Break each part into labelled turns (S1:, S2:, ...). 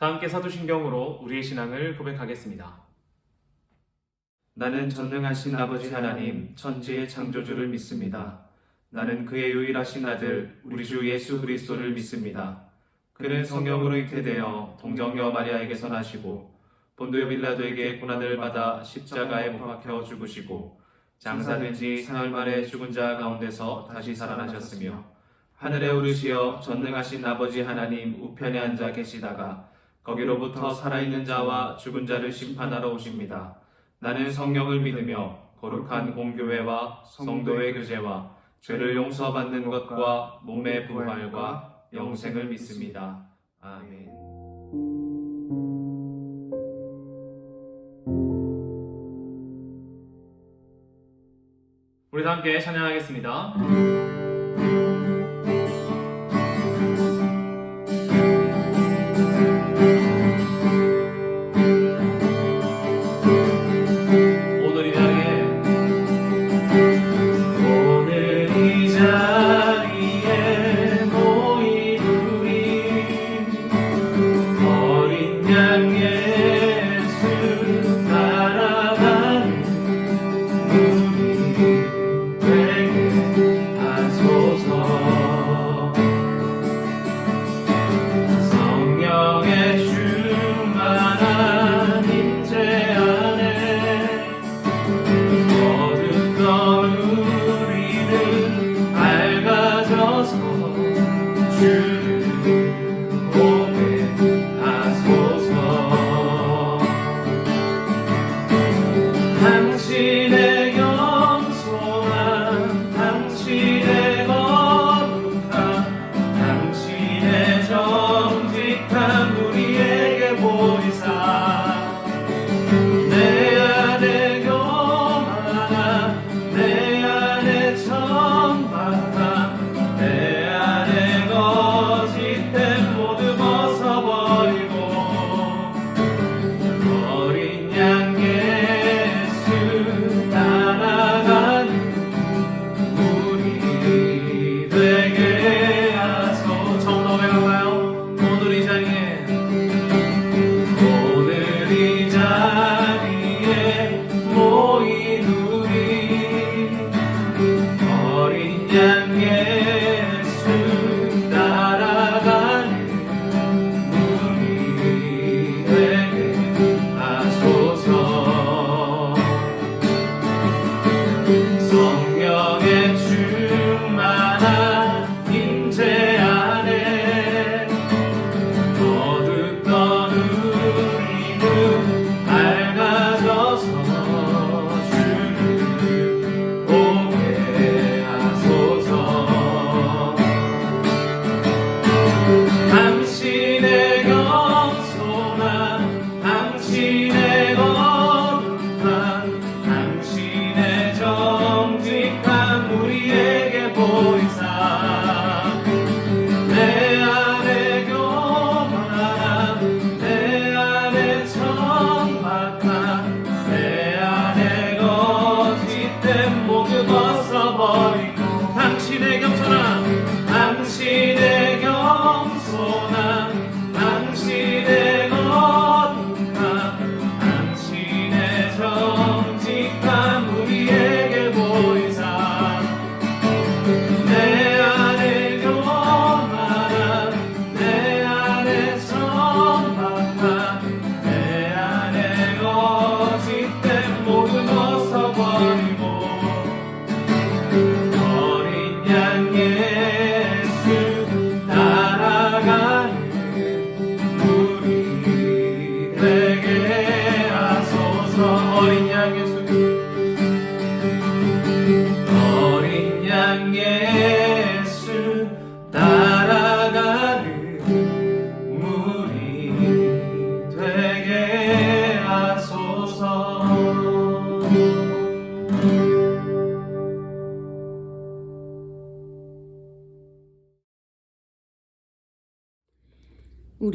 S1: 함께 사도신경으로 우리의 신앙을 고백하겠습니다.
S2: 나는 전능하신 아버지 하나님 천지의 창조주를 믿습니다. 나는 그의 유일하신 아들 우리 주 예수 그리스도를 믿습니다. 그는 성령으로 잉태되어 동정녀 마리아에게서 나시고 본디오 빌라도에게 고난을 받아 십자가에 못 박혀 죽으시고 장사된 지 사흘 만에 죽은 자 가운데서 다시 살아나셨으며 하늘에 오르시어 전능하신 아버지 하나님 우편에 앉아 계시다가 거기로부터 살아있는 자와 죽은 자를 심판하러 오십니다. 나는 성령을 믿으며 거룩한 공교회와 성도의 교제와 죄를 용서받는 것과 몸의 부활과 영생을 믿습니다. 아멘.
S1: 우리 다 함께 찬양하겠습니다.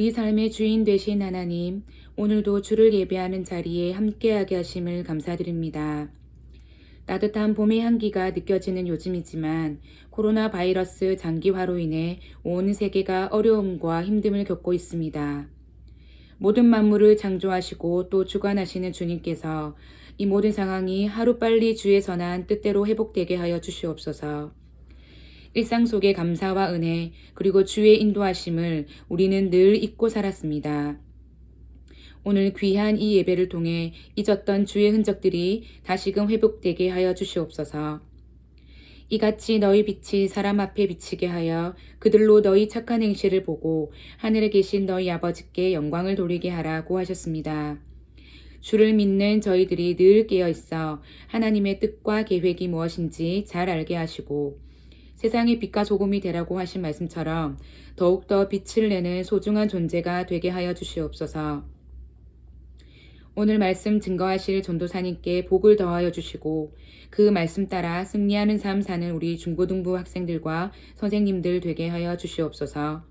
S3: 우리 삶의 주인 되신 하나님, 오늘도 주를 예배하는 자리에 함께하게 하심을 감사드립니다. 따뜻한 봄의 향기가 느껴지는 요즘이지만 코로나 바이러스 장기화로 인해 온 세계가 어려움과 힘듦을 겪고 있습니다. 모든 만물을 창조하시고 또 주관하시는 주님께서 이 모든 상황이 하루빨리 주의 선한 뜻대로 회복되게 하여 주시옵소서. 일상 속의 감사와 은혜 그리고 주의 인도하심을 우리는 늘 잊고 살았습니다. 오늘 귀한 이 예배를 통해 잊었던 주의 흔적들이 다시금 회복되게 하여 주시옵소서. 이같이 너희 빛이 사람 앞에 비치게 하여 그들로 너희 착한 행실을 보고 하늘에 계신 너희 아버지께 영광을 돌리게 하라고 하셨습니다. 주를 믿는 저희들이 늘 깨어있어 하나님의 뜻과 계획이 무엇인지 잘 알게 하시고 세상의 빛과 소금이 되라고 하신 말씀처럼 더욱더 빛을 내는 소중한 존재가 되게 하여 주시옵소서. 오늘 말씀 증거하실 전도사님께 복을 더하여 주시고 그 말씀 따라 승리하는 삶 사는 우리 중고등부 학생들과 선생님들 되게 하여 주시옵소서.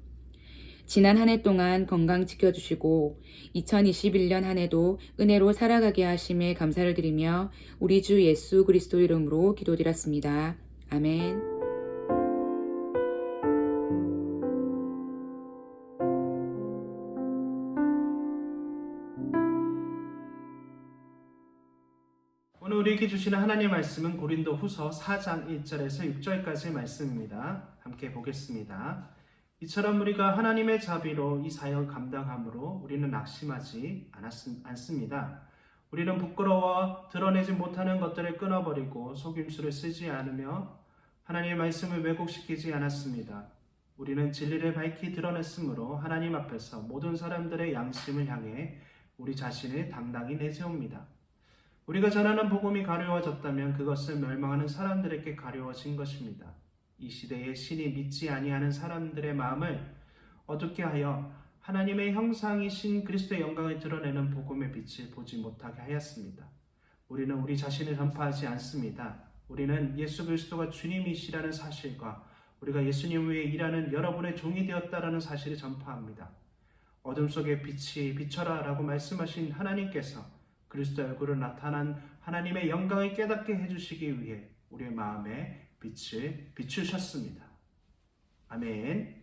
S3: 지난 한 해 동안 건강 지켜주시고 2021년 한 해도 은혜로 살아가게 하심에 감사를 드리며 우리 주 예수 그리스도 이름으로 기도드렸습니다. 아멘.
S2: 오늘 우리에게 주시는 하나님의 말씀은 고린도 후서 4장 1절에서 6절까지의 말씀입니다. 함께 보겠습니다. 이처럼 우리가 하나님의 자비로 이 사역을 감당함으로 우리는 낙심하지 않습니다. 우리는 부끄러워 드러내지 못하는 것들을 끊어버리고 속임수를 쓰지 않으며 하나님의 말씀을 왜곡시키지 않았습니다. 우리는 진리를 밝히 드러냈으므로 하나님 앞에서 모든 사람들의 양심을 향해 우리 자신을 당당히 내세웁니다. 우리가 전하는 복음이 가려워졌다면 그것은 멸망하는 사람들에게 가려워진 것입니다. 이 시대에 신이 믿지 아니하는 사람들의 마음을 어둡게 하여 하나님의 형상이신 그리스도의 영광을 드러내는 복음의 빛을 보지 못하게 하였습니다. 우리는 우리 자신을 전파하지 않습니다. 우리는 예수 그리스도가 주님이시라는 사실과 우리가 예수님 위에 일하는 여러분의 종이 되었다라는 사실을 전파합니다. 어둠 속에 빛이 비춰라 라고 말씀하신 하나님께서 그리스도의 얼굴로 나타난 하나님의 영광을 깨닫게 해주시기 위해 우리의 마음에 빛을 비추셨습니다. 아멘.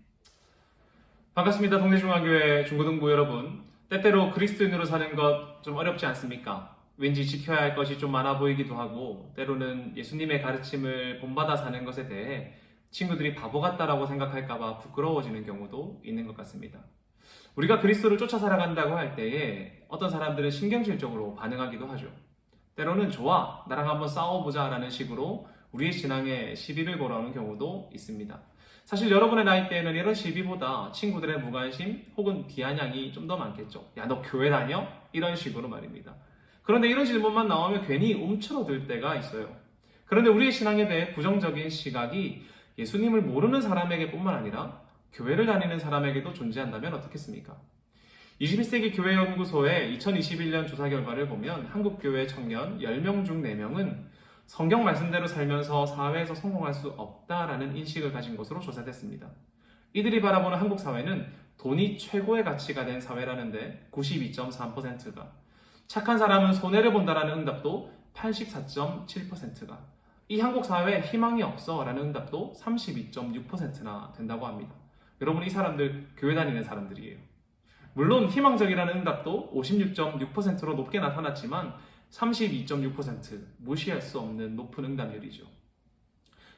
S1: 반갑습니다. 동대중앙교회 중고등부 여러분. 때때로 그리스도인으로 사는 것 좀 어렵지 않습니까? 왠지 지켜야 할 것이 좀 많아 보이기도 하고 때로는 예수님의 가르침을 본받아 사는 것에 대해 친구들이 바보 같다라고 생각할까 봐 부끄러워지는 경우도 있는 것 같습니다. 우리가 그리스도를 쫓아 살아간다고 할 때에 어떤 사람들은 신경질적으로 반응하기도 하죠. 때로는 좋아, 나랑 한번 싸워보자 라는 식으로 우리의 신앙에 시비를 걸어오는 경우도 있습니다. 사실 여러분의 나이대에는 이런 시비보다 친구들의 무관심 혹은 비아냥이 좀 더 많겠죠. 야, 너 교회 다녀? 이런 식으로 말입니다. 그런데 이런 질문만 나오면 괜히 움츠러들 때가 있어요. 그런데 우리의 신앙에 대해 부정적인 시각이 예수님을 모르는 사람에게 뿐만 아니라 교회를 다니는 사람에게도 존재한다면 어떻겠습니까? 21세기 교회연구소의 2021년 조사 결과를 보면 한국교회 청년 10명 중 4명은 성경 말씀대로 살면서 사회에서 성공할 수 없다라는 인식을 가진 것으로 조사됐습니다. 이들이 바라보는 한국 사회는 돈이 최고의 가치가 된 사회라는데 92.3%가, 착한 사람은 손해를 본다라는 응답도 84.7%가, 이 한국 사회에 희망이 없어 라는 응답도 32.6%나 된다고 합니다. 여러분, 이 사람들 교회 다니는 사람들이에요. 물론 희망적이라는 응답도 56.6%로 높게 나타났지만 32.6% 무시할 수 없는 높은 응답률이죠.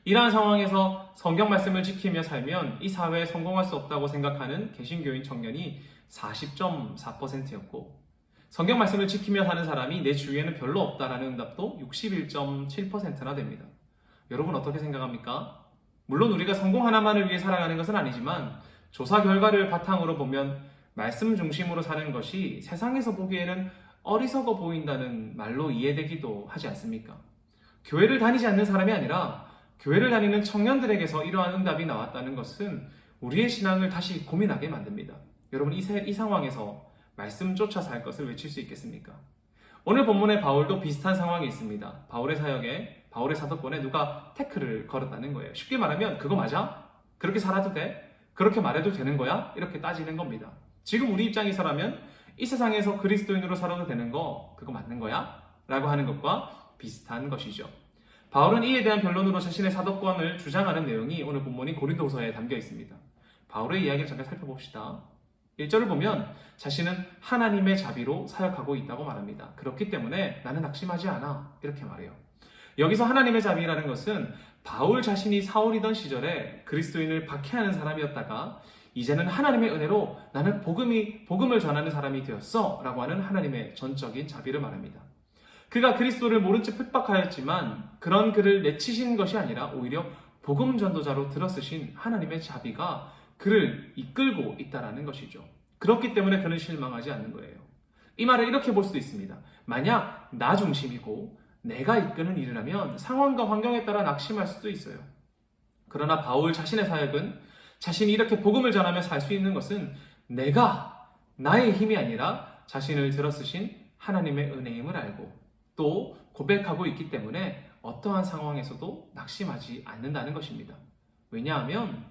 S1: 이러한 상황에서 성경 말씀을 지키며 살면 이 사회에 성공할 수 없다고 생각하는 개신교인 청년이 40.4%였고 성경 말씀을 지키며 사는 사람이 내 주위에는 별로 없다라는 응답도 61.7%나 됩니다. 여러분 어떻게 생각합니까? 물론 우리가 성공 하나만을 위해 살아가는 것은 아니지만 조사 결과를 바탕으로 보면 말씀 중심으로 사는 것이 세상에서 보기에는 어리석어 보인다는 말로 이해되기도 하지 않습니까? 교회를 다니지 않는 사람이 아니라 교회를 다니는 청년들에게서 이러한 응답이 나왔다는 것은 우리의 신앙을 다시 고민하게 만듭니다. 여러분, 이 상황에서 말씀 쫓아 살 것을 외칠 수 있겠습니까? 오늘 본문의 바울도 비슷한 상황이 있습니다. 바울의 사역에, 바울의 사도권에 누가 태클을 걸었다는 거예요. 쉽게 말하면 그거 맞아? 그렇게 살아도 돼? 그렇게 말해도 되는 거야? 이렇게 따지는 겁니다. 지금 우리 입장에서라면 이 세상에서 그리스도인으로 살아도 되는 거 그거 맞는 거야? 라고 하는 것과 비슷한 것이죠. 바울은 이에 대한 변론으로 자신의 사도권을 주장하는 내용이 오늘 본문인 고린도후서에 담겨 있습니다. 바울의 이야기를 잠깐 살펴봅시다. 1절을 보면 자신은 하나님의 자비로 사역하고 있다고 말합니다. 그렇기 때문에 나는 낙심하지 않아. 이렇게 말해요. 여기서 하나님의 자비라는 것은 바울 자신이 사울이던 시절에 그리스도인을 박해하는 사람이었다가 이제는 하나님의 은혜로 나는 복음을 전하는 사람이 되었어 라고 하는 하나님의 전적인 자비를 말합니다. 그가 그리스도를 모른 채 핍박하였지만 그런 그를 내치신 것이 아니라 오히려 복음 전도자로 들어쓰신 하나님의 자비가 그를 이끌고 있다라는 것이죠. 그렇기 때문에 그는 실망하지 않는 거예요. 이 말을 이렇게 볼 수도 있습니다. 만약 나 중심이고 내가 이끄는 일이라면 상황과 환경에 따라 낙심할 수도 있어요. 그러나 바울 자신의 사역은 자신이 이렇게 복음을 전하며 살 수 있는 것은 나의 힘이 아니라 자신을 들어쓰신 하나님의 은혜임을 알고 또 고백하고 있기 때문에 어떠한 상황에서도 낙심하지 않는다는 것입니다. 왜냐하면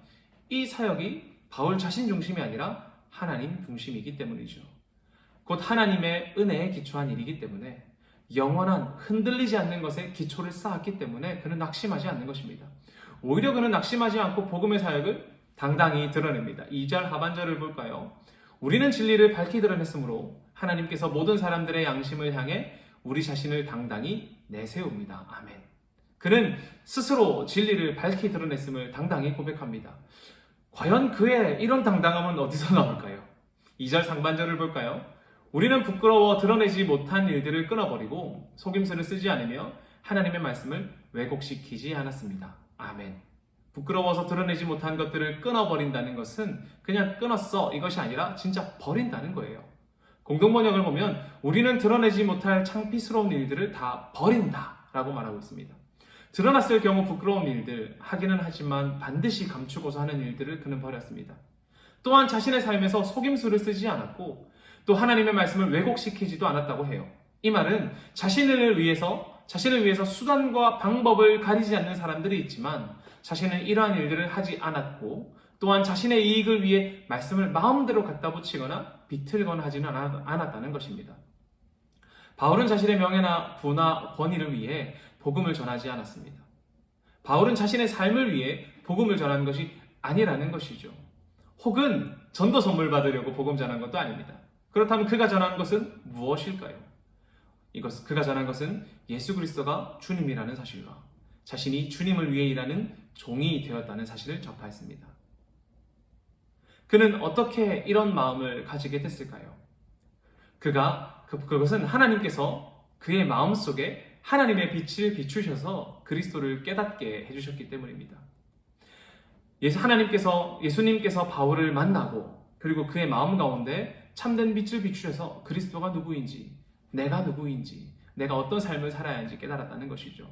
S1: 이 사역이 바울 자신 중심이 아니라 하나님 중심이기 때문이죠. 곧 하나님의 은혜에 기초한 일이기 때문에 영원한 흔들리지 않는 것에 기초를 쌓았기 때문에 그는 낙심하지 않는 것입니다. 오히려 그는 낙심하지 않고 복음의 사역을 당당히 드러냅니다. 2절 하반절을 볼까요? 우리는 진리를 밝히 드러냈으므로 하나님께서 모든 사람들의 양심을 향해 우리 자신을 당당히 내세웁니다. 아멘. 그는 스스로 진리를 밝히 드러냈음을 당당히 고백합니다. 과연 그의 이런 당당함은 어디서 나올까요? 2절 상반절을 볼까요? 우리는 부끄러워 드러내지 못한 일들을 끊어버리고 속임수를 쓰지 않으며 하나님의 말씀을 왜곡시키지 않았습니다. 아멘. 부끄러워서 드러내지 못한 것들을 끊어버린다는 것은 그냥 끊었어 이것이 아니라 진짜 버린다는 거예요. 공동번역을 보면 우리는 드러내지 못할 창피스러운 일들을 다 버린다 라고 말하고 있습니다. 드러났을 경우 부끄러운 일들 하기는 하지만 반드시 감추고서 하는 일들을 그는 버렸습니다. 또한 자신의 삶에서 속임수를 쓰지 않았고 또 하나님의 말씀을 왜곡시키지도 않았다고 해요. 이 말은 자신을 위해서 수단과 방법을 가리지 않는 사람들이 있지만 자신은 이러한 일들을 하지 않았고 또한 자신의 이익을 위해 말씀을 마음대로 갖다 붙이거나 비틀거나 하지는 않았다는 것입니다. 바울은 자신의 명예나 부나 권위를 위해 복음을 전하지 않았습니다. 바울은 자신의 삶을 위해 복음을 전하는 것이 아니라는 것이죠. 혹은 전도 선물 받으려고 복음 전한 것도 아닙니다. 그렇다면 그가 전한 것은 무엇일까요? 그가 전한 것은 예수 그리스도가 주님이라는 사실과 자신이 주님을 위해 일하는 종이 되었다는 사실을 전파했습니다. 그는 어떻게 이런 마음을 가지게 됐을까요? 그것은 하나님께서 그의 마음속에 하나님의 빛을 비추셔서 그리스도를 깨닫게 해주셨기 때문입니다. 예수님께서 바울을 만나고 그리고 그의 마음 가운데 참된 빛을 비추셔서 그리스도가 누구인지, 내가 누구인지, 내가 어떤 삶을 살아야 하는지 깨달았다는 것이죠.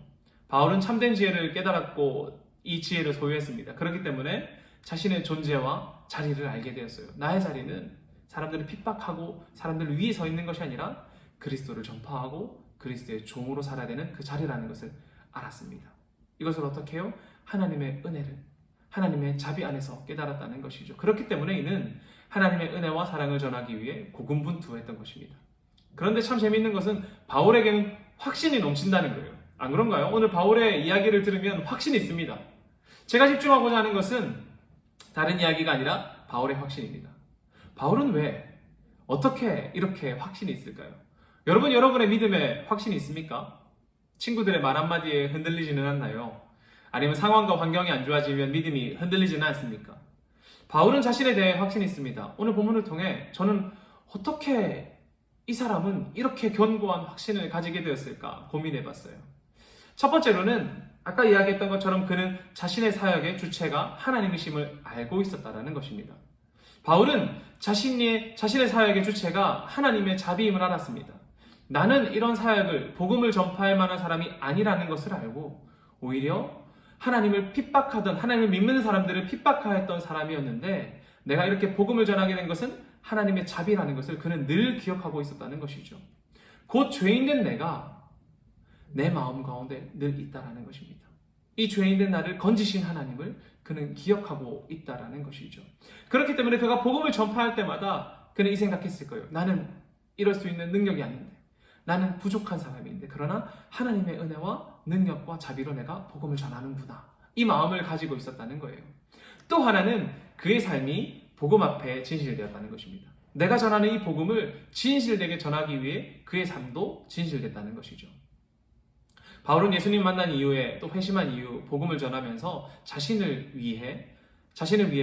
S1: 바울은 참된 지혜를 깨달았고 이 지혜를 소유했습니다. 그렇기 때문에 자신의 존재와 자리를 알게 되었어요. 나의 자리는 사람들을 핍박하고 사람들 위에 서 있는 것이 아니라 그리스도를 전파하고 그리스도의 종으로 살아야 되는 그 자리라는 것을 알았습니다. 이것을 어떻게 해요? 하나님의 은혜를, 하나님의 자비 안에서 깨달았다는 것이죠. 그렇기 때문에 이는 하나님의 은혜와 사랑을 전하기 위해 고군분투했던 것입니다. 그런데 참 재미있는 것은 바울에게는 확신이 넘친다는 거예요. 안 그런가요? 오늘 바울의 이야기를 들으면 확신이 있습니다. 제가 집중하고자 하는 것은 다른 이야기가 아니라 바울의 확신입니다. 바울은 왜, 어떻게 이렇게 확신이 있을까요? 여러분의 믿음에 확신이 있습니까? 친구들의 말 한마디에 흔들리지는 않나요? 아니면 상황과 환경이 안 좋아지면 믿음이 흔들리지는 않습니까? 바울은 자신에 대해 확신이 있습니다. 오늘 본문을 통해 저는 어떻게 이 사람은 이렇게 견고한 확신을 가지게 되었을까 고민해봤어요. 첫 번째로는 아까 이야기했던 것처럼 그는 자신의 사역의 주체가 하나님이심을 알고 있었다는 것입니다. 바울은 자신의 사역의 주체가 하나님의 자비임을 알았습니다. 나는 이런 사역을, 복음을 전파할 만한 사람이 아니라는 것을 알고 오히려 하나님을 핍박하던, 하나님을 믿는 사람들을 핍박하였던 사람이었는데 내가 이렇게 복음을 전하게 된 것은 하나님의 자비라는 것을 그는 늘 기억하고 있었다는 것이죠. 곧 죄인된 내가 내 마음 가운데 늘 있다라는 것입니다. 이 죄인된 나를 건지신 하나님을 그는 기억하고 있다라는 것이죠. 그렇기 때문에 그가 복음을 전파할 때마다 그는 이 생각했을 거예요. 나는 이럴 수 있는 능력이 아닌데, 나는 부족한 사람인데, 그러나 하나님의 은혜와 능력과 자비로 내가 복음을 전하는구나. 이 마음을 가지고 있었다는 거예요. 또 하나는 그의 삶이 복음 앞에 진실되었다는 것입니다. 내가 전하는 이 복음을 진실되게 전하기 위해 그의 삶도 진실됐다는 것이죠. 바울은 예수님 만난 이후에 또 회심한 이후 복음을 전하면서 자신을 위해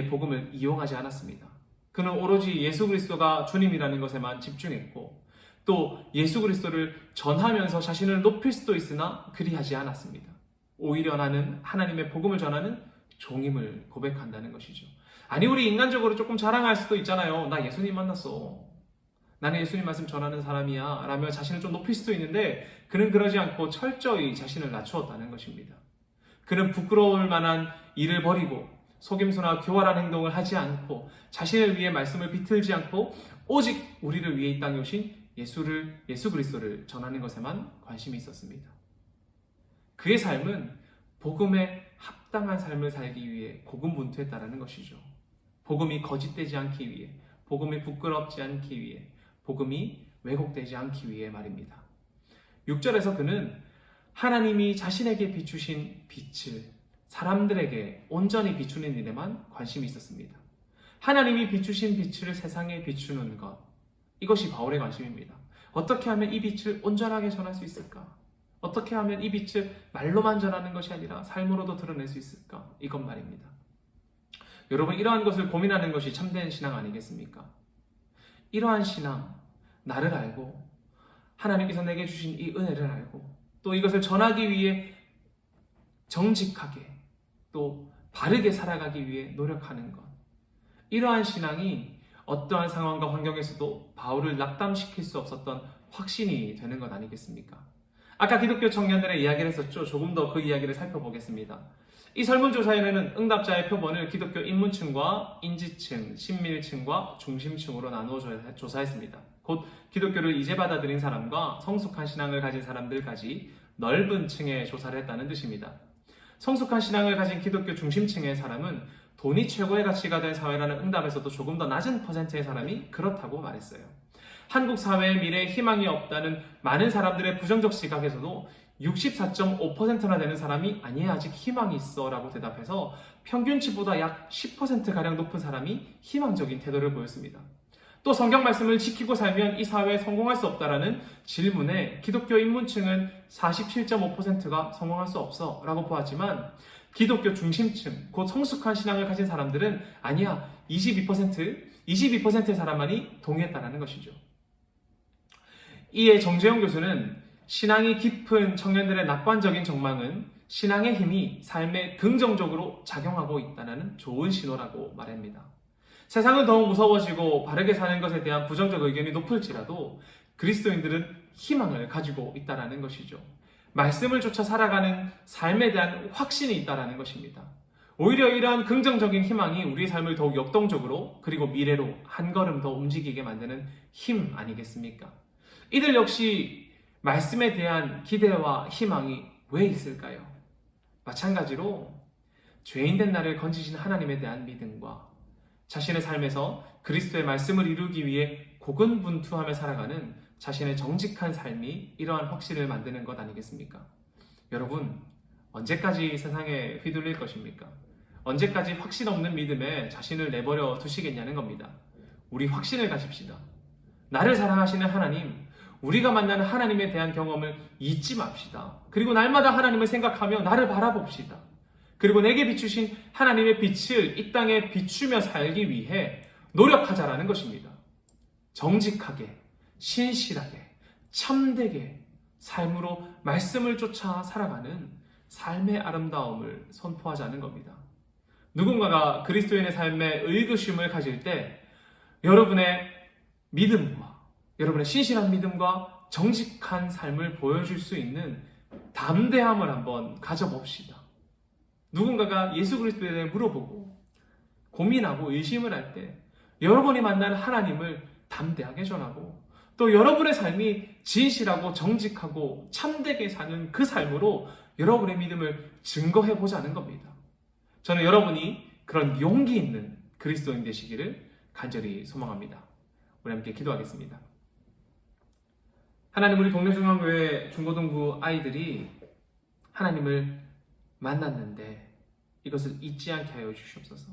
S1: 복음을 이용하지 않았습니다. 그는 오로지 예수 그리스도가 주님이라는 것에만 집중했고 또 예수 그리스도를 전하면서 자신을 높일 수도 있으나 그리하지 않았습니다. 오히려 나는 하나님의 복음을 전하는 종임을 고백한다는 것이죠. 아니 우리 인간적으로 조금 자랑할 수도 있잖아요. 나 예수님 만났어. 나는 예수님 말씀 전하는 사람이야 라며 자신을 좀 높일 수도 있는데 그는 그러지 않고 철저히 자신을 낮추었다는 것입니다. 그는 부끄러울 만한 일을 버리고 속임수나 교활한 행동을 하지 않고 자신을 위해 말씀을 비틀지 않고 오직 우리를 위해 이 땅에 오신 예수 그리스도를 전하는 것에만 관심이 있었습니다. 그의 삶은 복음에 합당한 삶을 살기 위해 고군분투했다는 것이죠. 복음이 거짓되지 않기 위해, 복음이 부끄럽지 않기 위해, 복음이 왜곡되지 않기 위해 말입니다. 6절에서 그는 하나님이 자신에게 비추신 빛을 사람들에게 온전히 비추는 일에만 관심이 있었습니다. 하나님이 비추신 빛을 세상에 비추는 것, 이것이 바울의 관심입니다. 어떻게 하면 이 빛을 온전하게 전할 수 있을까? 어떻게 하면 이 빛을 말로만 전하는 것이 아니라 삶으로도 드러낼 수 있을까? 이것 말입니다. 여러분, 이러한 것을 고민하는 것이 참된 신앙 아니겠습니까? 이러한 신앙, 나를 알고 하나님께서 내게 주신 이 은혜를 알고 또 이것을 전하기 위해 정직하게 또 바르게 살아가기 위해 노력하는 것, 이러한 신앙이 어떠한 상황과 환경에서도 바울을 낙담시킬 수 없었던 확신이 되는 것 아니겠습니까? 아까 기독교 청년들의 이야기를 했었죠. 조금 더 그 이야기를 살펴보겠습니다. 이 설문조사에는 응답자의 표본을 기독교 입문층과 인지층, 친밀층과 중심층으로 나누어 조사했습니다. 곧 기독교를 이제 받아들인 사람과 성숙한 신앙을 가진 사람들까지 넓은 층에 조사를 했다는 뜻입니다. 성숙한 신앙을 가진 기독교 중심층의 사람은 돈이 최고의 가치가 된 사회라는 응답에서도 조금 더 낮은 퍼센트의 사람이 그렇다고 말했어요. 한국 사회의 미래에 희망이 없다는 많은 사람들의 부정적 시각에서도 64.5%나 되는 사람이 아니야 아직 희망이 있어 라고 대답해서 평균치보다 약 10%가량 높은 사람이 희망적인 태도를 보였습니다. 또 성경 말씀을 지키고 살면 이 사회에 성공할 수 없다라는 질문에 기독교 입문층은 47.5%가 성공할 수 없어 라고 보았지만 기독교 중심층, 곧 성숙한 신앙을 가진 사람들은 아니야 22%의 사람만이 동의했다는 것이죠. 이에 정재영 교수는 신앙이 깊은 청년들의 낙관적인 전망은 신앙의 힘이 삶에 긍정적으로 작용하고 있다는 좋은 신호라고 말합니다. 세상은 더욱 무서워지고 바르게 사는 것에 대한 부정적 의견이 높을지라도 그리스도인들은 희망을 가지고 있다는 것이죠. 말씀을 쫓아 살아가는 삶에 대한 확신이 있다는 것입니다. 오히려 이러한 긍정적인 희망이 우리의 삶을 더욱 역동적으로 그리고 미래로 한 걸음 더 움직이게 만드는 힘 아니겠습니까? 이들 역시 말씀에 대한 기대와 희망이 왜 있을까요? 마찬가지로 죄인된 나를 건지신 하나님에 대한 믿음과 자신의 삶에서 그리스도의 말씀을 이루기 위해 고군분투하며 살아가는 자신의 정직한 삶이 이러한 확신을 만드는 것 아니겠습니까? 여러분, 언제까지 세상에 휘둘릴 것입니까? 언제까지 확신 없는 믿음에 자신을 내버려 두시겠냐는 겁니다. 우리 확신을 가집시다. 나를 사랑하시는 하나님, 우리가 만나는 하나님에 대한 경험을 잊지 맙시다. 그리고 날마다 하나님을 생각하며 나를 바라봅시다. 그리고 내게 비추신 하나님의 빛을 이 땅에 비추며 살기 위해 노력하자라는 것입니다. 정직하게, 신실하게, 참되게 삶으로 말씀을 쫓아 살아가는 삶의 아름다움을 선포하자는 겁니다. 누군가가 그리스도인의 삶에 의구심을 가질 때 여러분의 믿음과 여러분의 신실한 믿음과 정직한 삶을 보여줄 수 있는 담대함을 한번 가져봅시다. 누군가가 예수 그리스도에 대해 물어보고 고민하고 의심을 할 때 여러분이 만나는 하나님을 담대하게 전하고 또 여러분의 삶이 진실하고 정직하고 참되게 사는 그 삶으로 여러분의 믿음을 증거해 보자는 겁니다. 저는 여러분이 그런 용기 있는 그리스도인 되시기를 간절히 소망합니다. 우리 함께 기도하겠습니다. 하나님, 우리 동래중앙교회 중고등부 아이들이 하나님을 만났는데 이것을 잊지 않게 하여 주시옵소서.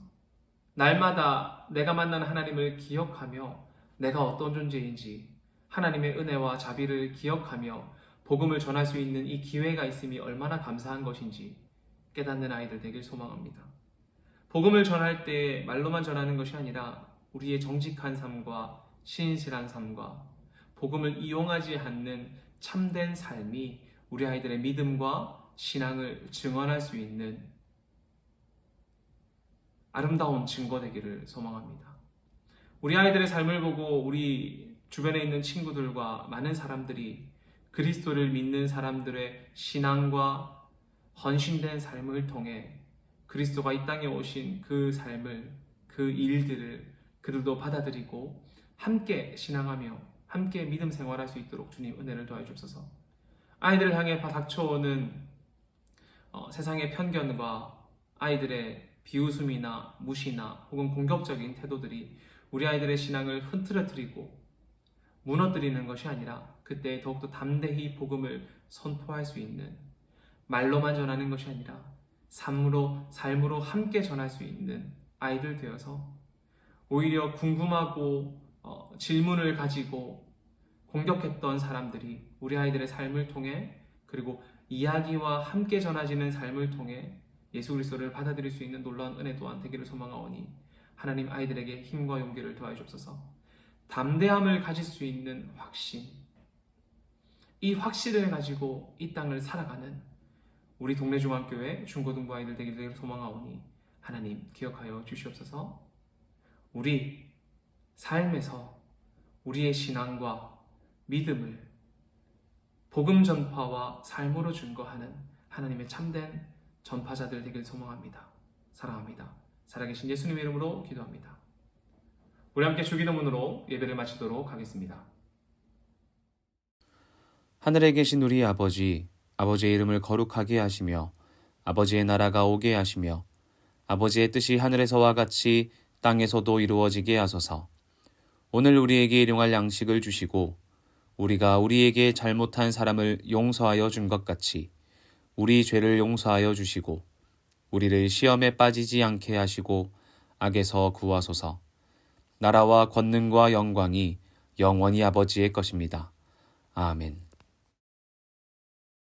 S1: 날마다 내가 만나는 하나님을 기억하며 내가 어떤 존재인지 하나님의 은혜와 자비를 기억하며 복음을 전할 수 있는 이 기회가 있음이 얼마나 감사한 것인지 깨닫는 아이들 되길 소망합니다. 복음을 전할 때 말로만 전하는 것이 아니라 우리의 정직한 삶과 신실한 삶과 복음을 이용하지 않는 참된 삶이 우리 아이들의 믿음과 신앙을 증언할 수 있는 아름다운 증거 되기를 소망합니다. 우리 아이들의 삶을 보고 우리 주변에 있는 친구들과 많은 사람들이 그리스도를 믿는 사람들의 신앙과 헌신된 삶을 통해 그리스도가 이 땅에 오신 그 삶을, 그 일들을 그들도 받아들이고 함께 신앙하며 함께 믿음 생활할 수 있도록 주님 은혜를 더해 주옵소서. 아이들을 향해 닥쳐오는 세상의 편견과 아이들의 비웃음이나 무시나 혹은 공격적인 태도들이 우리 아이들의 신앙을 흐트러뜨리고 무너뜨리는 것이 아니라 그때 더욱더 담대히 복음을 선포할 수 있는, 말로만 전하는 것이 아니라 삶으로 함께 전할 수 있는 아이들 되어서 오히려 궁금하고 질문을 가지고 공격했던 사람들이 우리 아이들의 삶을 통해 그리고 이야기와 함께 전해지는 삶을 통해 예수 그리스도를 받아들일 수 있는 놀라운 은혜 또한 되기를 소망하오니 하나님 아이들에게 힘과 용기를 더해 주옵소서. 담대함을 가질 수 있는 확신, 이 확신을 가지고 이 땅을 살아가는 우리 동네 중학교의 중고등부 아이들 되기를 소망하오니 하나님 기억하여 주시옵소서. 우리 삶에서 우리의 신앙과 믿음을 복음 전파와 삶으로 증거하는 하나님의 참된 전파자들 되길 소망합니다. 사랑합니다. 살아계신 예수님의 이름으로 기도합니다. 우리 함께 주기도문으로 예배를 마치도록 하겠습니다.
S2: 하늘에 계신 우리 아버지, 아버지의 이름을 거룩하게 하시며 아버지의 나라가 오게 하시며 아버지의 뜻이 하늘에서와 같이 땅에서도 이루어지게 하소서. 오늘 우리에게 일용할 양식을 주시고 우리가 우리에게 잘못한 사람을 용서하여 준 것 같이 우리 죄를 용서하여 주시고 우리를 시험에 빠지지 않게 하시고 악에서 구하소서. 나라와 권능과 영광이 영원히 아버지의 것입니다. 아멘.